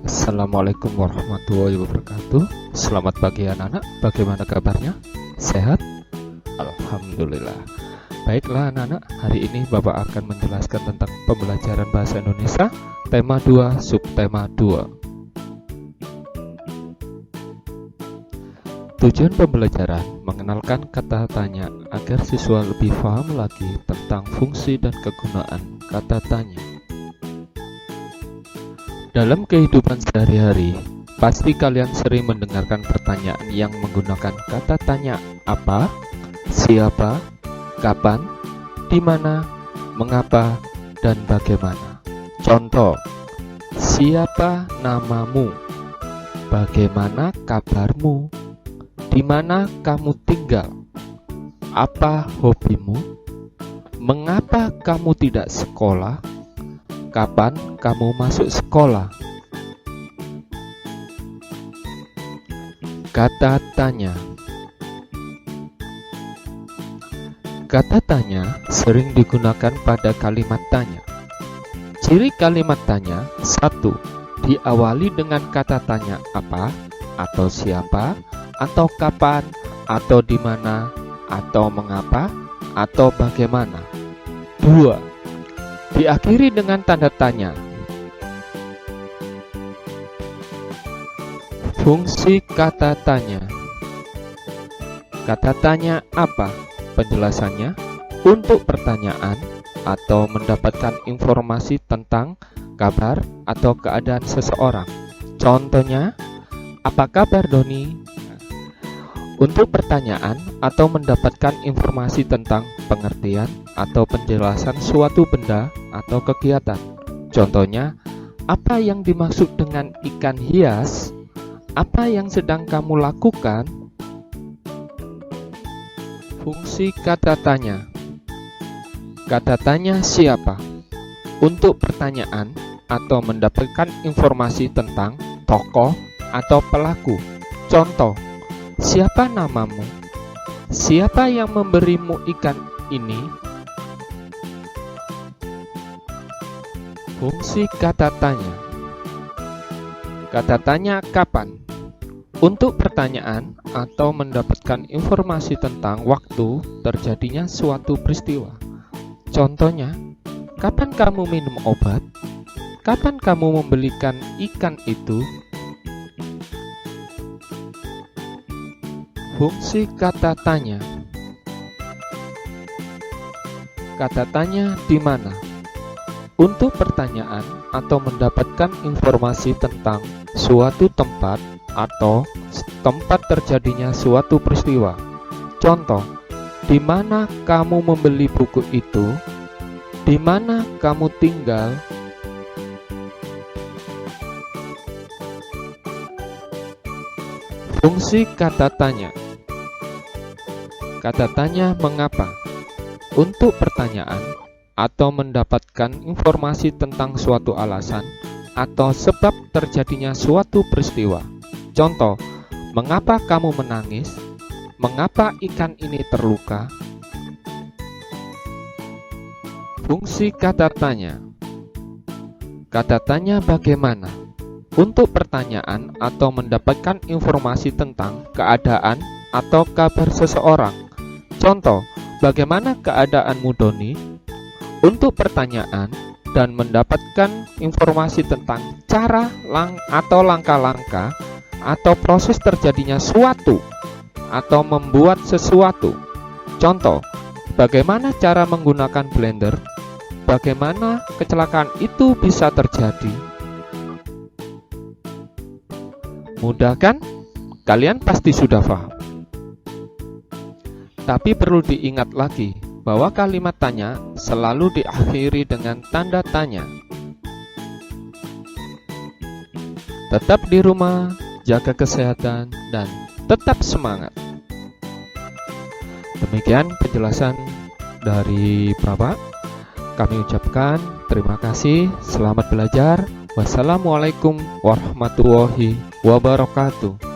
Assalamualaikum warahmatullahi wabarakatuh. Selamat pagi anak-anak, bagaimana kabarnya? Sehat? Alhamdulillah. Baiklah anak-anak, hari ini Bapak akan menjelaskan tentang pembelajaran bahasa Indonesia tema 2, subtema 2. Tujuan pembelajaran mengenalkan kata tanya agar siswa lebih paham lagi tentang fungsi dan kegunaan kata tanya. Dalam kehidupan sehari-hari, pasti kalian sering mendengarkan pertanyaan yang menggunakan kata tanya apa, siapa, kapan, di mana, mengapa, dan bagaimana. Contoh, siapa namamu? Bagaimana kabarmu? Di mana kamu tinggal? Apa hobimu? Mengapa kamu tidak sekolah? Kapan kamu masuk sekolah? Kata tanya. Kata tanya sering digunakan pada kalimat tanya. Ciri kalimat tanya: 1. Diawali dengan kata tanya apa, atau siapa, atau kapan, atau di mana, atau mengapa, atau bagaimana. 2. Diakhiri dengan tanda tanya. Fungsi kata tanya. Kata tanya apa? Penjelasannya, untuk pertanyaan atau mendapatkan informasi tentang kabar atau keadaan seseorang. Contohnya, apa kabar Doni? Untuk pertanyaan atau mendapatkan informasi tentang pengertian atau penjelasan suatu benda atau kegiatan. Contohnya, apa yang dimaksud dengan ikan hias? Apa yang sedang kamu lakukan? Fungsi kata tanya. Kata tanya siapa? Untuk pertanyaan atau mendapatkan informasi tentang tokoh atau pelaku. Contoh, siapa namamu? Siapa yang memberimu ikan ini? Fungsi kata tanya. Kata tanya kapan? Untuk pertanyaan atau mendapatkan informasi tentang waktu terjadinya suatu peristiwa. Contohnya, kapan kamu minum obat? Kapan kamu membelikan ikan itu? Fungsi kata tanya. Kata tanya di mana? Untuk pertanyaan atau mendapatkan informasi tentang suatu tempat atau tempat terjadinya suatu peristiwa. Contoh, di mana kamu membeli buku itu? Di mana kamu tinggal? Fungsi kata tanya. Kata tanya mengapa? Untuk pertanyaan atau mendapatkan informasi tentang suatu alasan atau sebab terjadinya suatu peristiwa. Contoh, mengapa kamu menangis? Mengapa ikan ini terluka? Fungsi kata tanya. Kata tanya bagaimana? Untuk pertanyaan atau mendapatkan informasi tentang keadaan atau kabar seseorang. Contoh, bagaimana keadaanmu Doni? Untuk pertanyaan dan mendapatkan informasi tentang cara atau langkah-langkah atau proses terjadinya suatu atau membuat sesuatu. Contoh, bagaimana cara menggunakan blender? Bagaimana kecelakaan itu bisa terjadi? Mudah kan? Kalian pasti sudah paham. Tapi perlu diingat lagi bahwa kalimat tanya selalu diakhiri dengan tanda tanya. Tetap di rumah, jaga kesehatan, dan tetap semangat. Demikian penjelasan dari Bapak. Kami ucapkan terima kasih, selamat belajar. Wassalamualaikum warahmatullahi wabarakatuh.